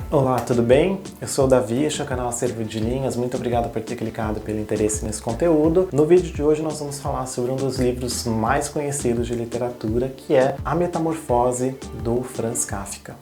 Olá, tudo bem? Eu sou o Davi, este é o canal Acervo de Linhas. Muito obrigado por ter clicado pelo interesse nesse conteúdo. No vídeo de hoje nós vamos falar sobre um dos livros mais conhecidos de literatura, que é A Metamorfose, do Franz Kafka.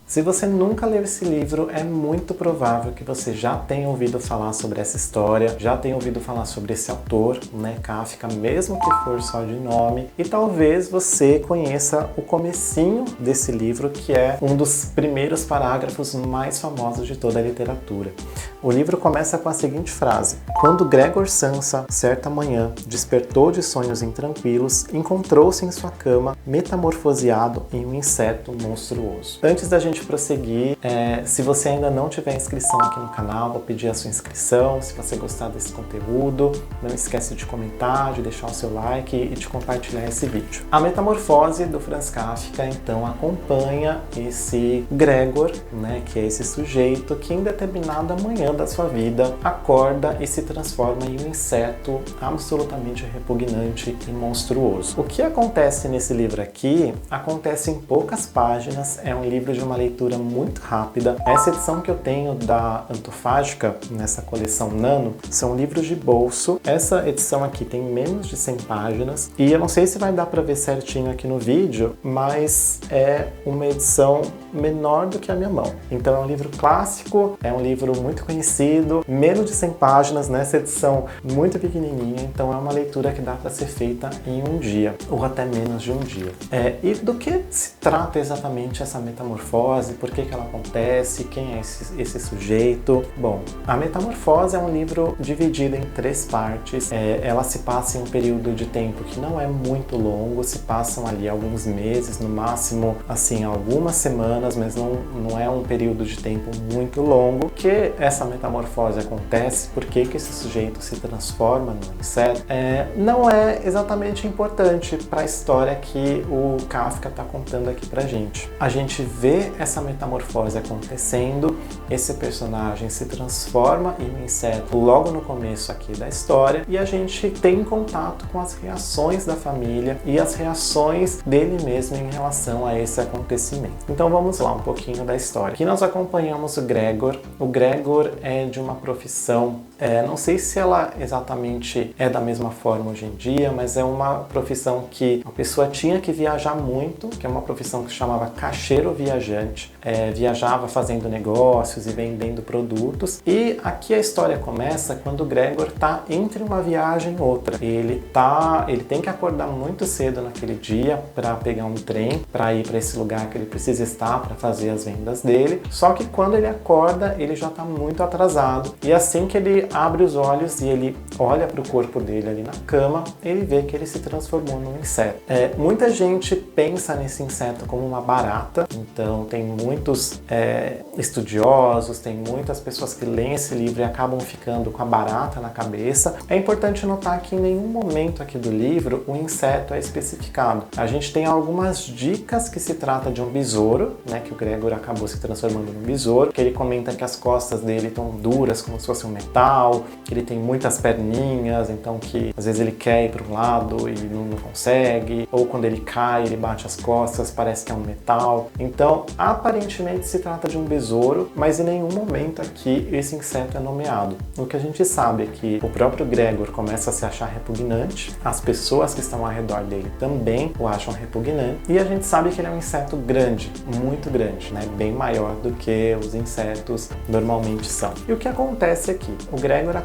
Se você nunca leu esse livro, é muito provável que você já tenha ouvido falar sobre essa história, já tenha ouvido falar sobre esse autor, Kafka, mesmo que for só de nome, e talvez você conheça o comecinho desse livro, que é um dos primeiros parágrafos mais famosos de toda a literatura. O livro começa com a seguinte frase: quando Gregor Samsa, certa manhã, despertou de sonhos intranquilos, encontrou-se em sua cama, metamorfoseado em um inseto monstruoso. Antes da gente prosseguir, se você ainda não tiver inscrição aqui no canal, vou pedir a sua inscrição. Se você gostar desse conteúdo, não esquece de comentar, de deixar o seu like e de compartilhar esse vídeo. A Metamorfose, do Franz Kafka, então, acompanha esse Gregor, que é esse sujeito que em determinada manhã da sua vida acorda e se transforma em um inseto absolutamente repugnante e monstruoso. O que acontece nesse livro aqui acontece em poucas páginas, é um livro de uma leitura muito rápida. Essa edição que eu tenho da Antofágica, nessa coleção Nano, são livros de bolso. Essa edição aqui tem menos de 100 páginas e eu não sei se vai dar para ver certinho aqui no vídeo, mas é uma edição menor do que a minha mão. Então é um livro clássico, é um livro muito conhecido, menos de 100 páginas nessa edição muito pequenininha, então é uma leitura que dá para ser feita em um dia, ou até menos de um dia. E do que se trata exatamente essa metamorfose? Por que ela acontece? Quem é esse sujeito? Bom, a Metamorfose é um livro dividido em 3 partes. Ela se passa em um período de tempo que não é muito longo, se passam ali alguns meses, no máximo, assim, algumas semanas, mas não é um período de tempo muito longo. Que essa metamorfose acontece, por que esse sujeito se transforma num inseto, não é exatamente importante para a história que o Kafka está contando aqui pra gente. A gente vê essa metamorfose acontecendo, esse personagem se transforma em um inseto logo no começo aqui da história, e a gente tem contato com as reações da família e as reações dele mesmo em relação a esse acontecimento. Então vamos lá um pouquinho da história. Aqui nós acompanhamos o Gregor. O Gregor é de uma profissão, não sei se ela exatamente é da mesma forma hoje em dia, mas é uma profissão que a pessoa tinha que viajar muito, que é uma profissão que se chamava caixeiro viajante. Viajava fazendo negócios e vendendo produtos, e aqui a história começa quando o Gregor está entre uma viagem e outra. Ele tem que acordar muito cedo naquele dia para pegar um trem para ir para esse lugar que ele precisa estar para fazer as vendas dele, só que quando ele acorda ele já está muito atrasado, e assim que ele abre os olhos e ele olha para o corpo dele ali na cama, ele vê que ele se transformou num inseto. Muita gente pensa nesse inseto como uma barata, então tem muitos estudiosos, tem muitas pessoas que leem esse livro e acabam ficando com a barata na cabeça. É importante notar que em nenhum momento aqui do livro o inseto é especificado. A gente tem algumas dicas que se trata de um besouro, que o Gregor acabou se transformando num besouro, que ele comenta que as costas dele estão duras como se fosse um metal, que ele tem muitas perninhas, então que às vezes ele quer ir para um lado e não consegue, ou quando ele cai ele bate as costas, parece que é um metal. Então aparentemente se trata de um besouro, mas em nenhum momento aqui esse inseto é nomeado. O que a gente sabe é que o próprio Gregor começa a se achar repugnante, as pessoas que estão ao redor dele também o acham repugnante, e a gente sabe que ele é um inseto grande, muito grande, bem maior do que os insetos normalmente são. E o que acontece aqui? O Gregor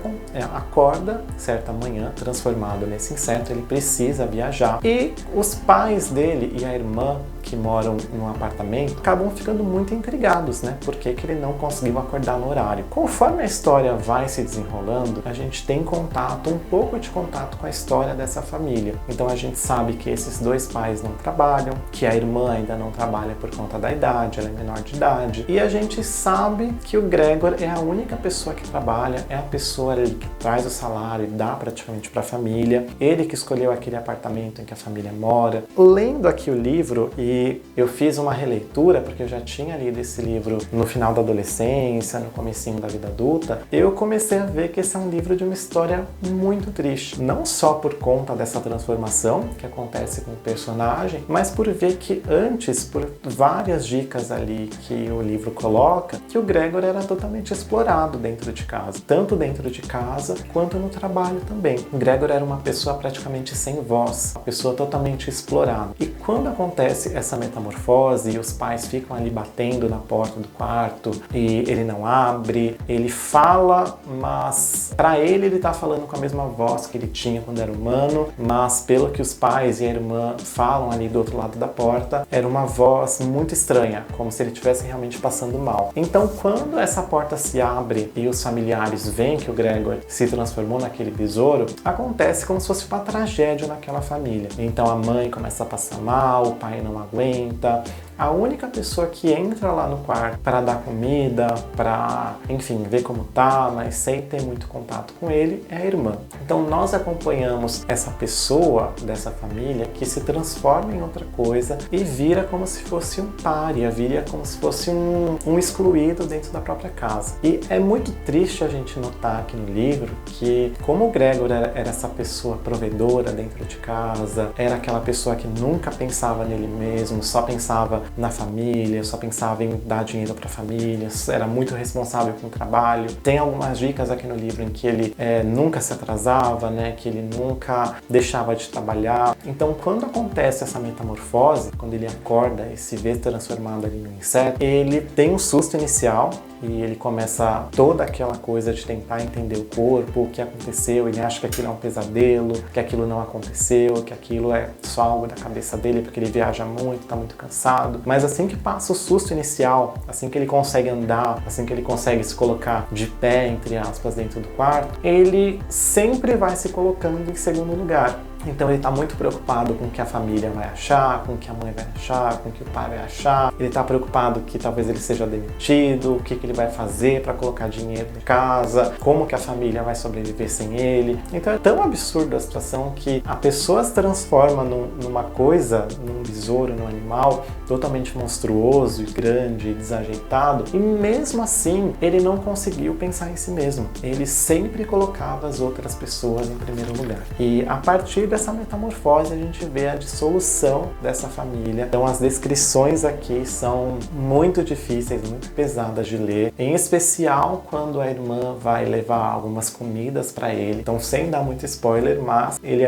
acorda certa manhã transformado nesse inseto, ele precisa viajar, e os pais dele e a irmã, que moram num apartamento, acabam ficando muito intrigados, por que ele não conseguiu acordar no horário. Conforme a história vai se desenrolando, a gente tem um pouco de contato com a história dessa família. Então a gente sabe que esses dois pais não trabalham, que a irmã ainda não trabalha por conta da idade, ela é menor de idade, e a gente sabe que o Gregor é a única pessoa que trabalha, é a pessoa ali que traz o salário e dá praticamente para a família, ele que escolheu aquele apartamento em que a família mora. Lendo aqui o livro e E eu fiz uma releitura, porque eu já tinha lido esse livro no final da adolescência, no comecinho da vida adulta. Eu comecei a ver que esse é um livro de uma história muito triste. Não só por conta dessa transformação que acontece com o personagem, mas por ver que antes, por várias dicas ali que o livro coloca, que o Gregor era totalmente explorado dentro de casa. Tanto dentro de casa, quanto no trabalho também. O Gregor era uma pessoa praticamente sem voz, uma pessoa totalmente explorada. E quando acontece essa metamorfose e os pais ficam ali batendo na porta do quarto e ele não abre, ele fala, mas para ele tá falando com a mesma voz que ele tinha quando era humano, mas pelo que os pais e a irmã falam ali do outro lado da porta, era uma voz muito estranha, como se ele estivesse realmente passando mal. Então, quando essa porta se abre e os familiares veem que o Gregor se transformou naquele besouro, acontece como se fosse uma tragédia naquela família. Então a mãe começa a passar mal, o pai não aguenta. A única pessoa que entra lá no quarto para dar comida, para, enfim, ver como tá, mas sem ter muito contato com ele, é a irmã. Então nós acompanhamos essa pessoa dessa família que se transforma em outra coisa e vira como se fosse um pária, vira como se fosse um excluído dentro da própria casa. E é muito triste a gente notar aqui no livro que, como o Gregor era essa pessoa provedora dentro de casa, era aquela pessoa que nunca pensava nele mesmo, só pensava na família, só pensava em dar dinheiro para a família, era muito responsável com o trabalho. Tem algumas dicas aqui no livro em que ele nunca se atrasava, né? Que ele nunca deixava de trabalhar. Então, quando acontece essa metamorfose, quando ele acorda e se vê transformado ali no inseto, ele tem um susto inicial e ele começa toda aquela coisa de tentar entender o corpo, o que aconteceu. Ele acha que aquilo é um pesadelo, que aquilo não aconteceu, que aquilo é só algo da cabeça dele porque ele viaja muito, está muito cansado. Mas assim que passa o susto inicial, assim que ele consegue andar, assim que ele consegue se colocar de pé, entre aspas, dentro do quarto, ele sempre vai se colocando em segundo lugar. Então ele está muito preocupado com o que a família vai achar, com o que a mãe vai achar, com o que o pai vai achar. Ele está preocupado que talvez ele seja demitido, o que ele vai fazer para colocar dinheiro em casa, como que a família vai sobreviver sem ele. Então é tão absurda a situação que a pessoa se transforma numa coisa, num besouro, num animal totalmente monstruoso e grande e desajeitado, e mesmo assim ele não conseguiu pensar em si mesmo. Ele sempre colocava as outras pessoas em primeiro lugar. E a partir dessa metamorfose a gente vê a dissolução dessa família. Então as descrições aqui são muito difíceis, muito pesadas de ler, em especial quando a irmã vai levar algumas comidas para ele. Então, sem dar muito spoiler, mas ele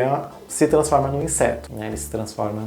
se transforma num inseto, né? Ele se transforma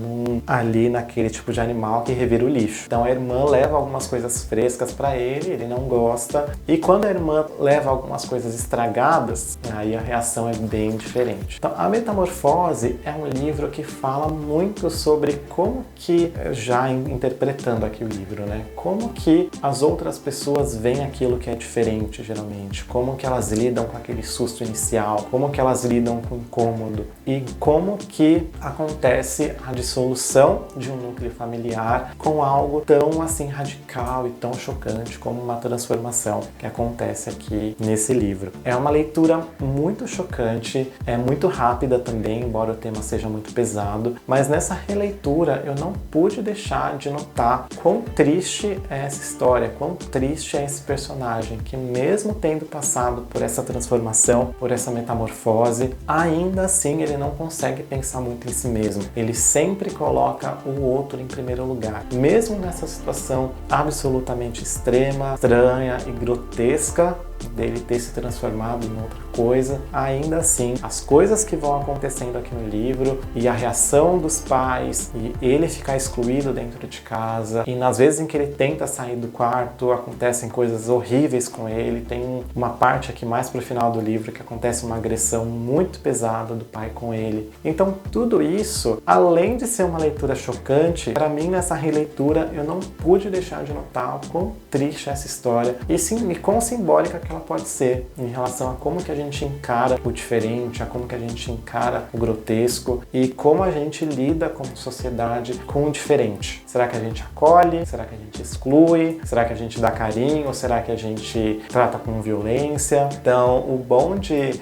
ali naquele tipo de animal que revira o lixo. Então a irmã leva algumas coisas frescas para ele não gosta, e quando a irmã leva algumas coisas estragadas, aí a reação é bem diferente. Então a Metamorfose é um livro que fala muito sobre como que, já interpretando aqui o livro, né? Como que as outras pessoas veem aquilo que é diferente, geralmente. Como que elas lidam com aquele susto inicial, como que elas lidam com o incômodo e como que acontece a dissolução de um núcleo familiar com algo tão assim radical e tão chocante como uma transformação que acontece aqui nesse livro. É uma leitura muito chocante, é muito rápida também, embora o tema seja muito pesado, mas nessa releitura eu não pude deixar de notar quão triste é essa história, quão triste é esse personagem, que mesmo tendo passado por essa transformação, por essa metamorfose, ainda assim ele não consegue pensar muito em si mesmo. Ele sempre coloca o outro em primeiro lugar. Mesmo nessa situação absolutamente extrema, estranha e grotesca dele ter se transformado em outra coisa, ainda assim, as coisas que vão acontecendo aqui no livro e a reação dos pais e ele ficar excluído dentro de casa, e nas vezes em que ele tenta sair do quarto, acontecem coisas horríveis com ele. Tem uma parte aqui mais pro final do livro que acontece uma agressão muito pesada do pai com ele. Então tudo isso, além de ser uma leitura chocante, para mim nessa releitura eu não pude deixar de notar o quão triste é essa história e quão simbólica que ela pode ser em relação a como que a gente gente encara o diferente, a como que a gente encara o grotesco e como a gente lida como sociedade com o diferente. Será que a gente acolhe? Será que a gente exclui? Será que a gente dá carinho? Ou será que a gente trata com violência? Então, o bom de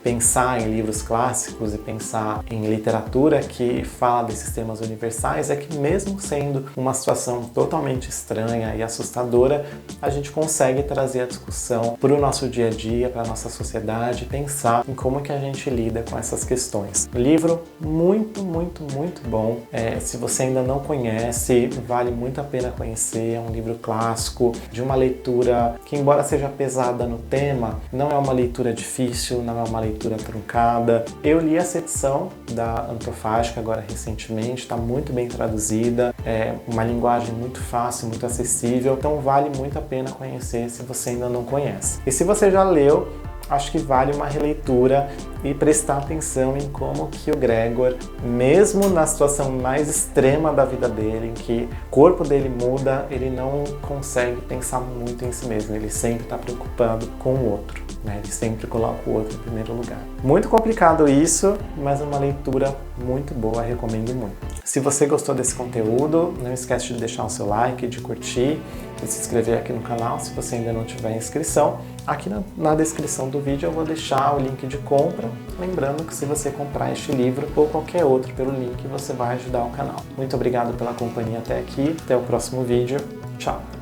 pensar em livros clássicos e pensar em literatura que fala desses temas universais é que, mesmo sendo uma situação totalmente estranha e assustadora, a gente consegue trazer a discussão para o nosso dia a dia, para a nossa sociedade, pensar em como que a gente lida com essas questões. Livro muito, muito, muito bom. Se você ainda não conhece, vale muito a pena conhecer. É um livro clássico, de uma leitura que, embora seja pesada no tema, não é uma leitura difícil, não é uma leitura truncada. Eu li essa edição da Antofágica agora recentemente, está muito bem traduzida, é uma linguagem muito fácil, muito acessível, então vale muito a pena conhecer se você ainda não conhece. E se você já leu, acho que vale uma releitura e prestar atenção em como que o Gregor, mesmo na situação mais extrema da vida dele, em que o corpo dele muda, ele não consegue pensar muito em si mesmo, ele sempre está preocupado com o outro, né? Ele sempre coloca o outro em primeiro lugar. Muito complicado isso, mas uma leitura muito boa, recomendo muito. Se você gostou desse conteúdo, não esquece de deixar o seu like, de curtir, de se inscrever aqui no canal se você ainda não tiver inscrição. Aqui na descrição do vídeo eu vou deixar o link de compra, lembrando que se você comprar este livro ou qualquer outro pelo link, você vai ajudar o canal. Muito obrigado pela companhia até aqui, até o próximo vídeo, tchau!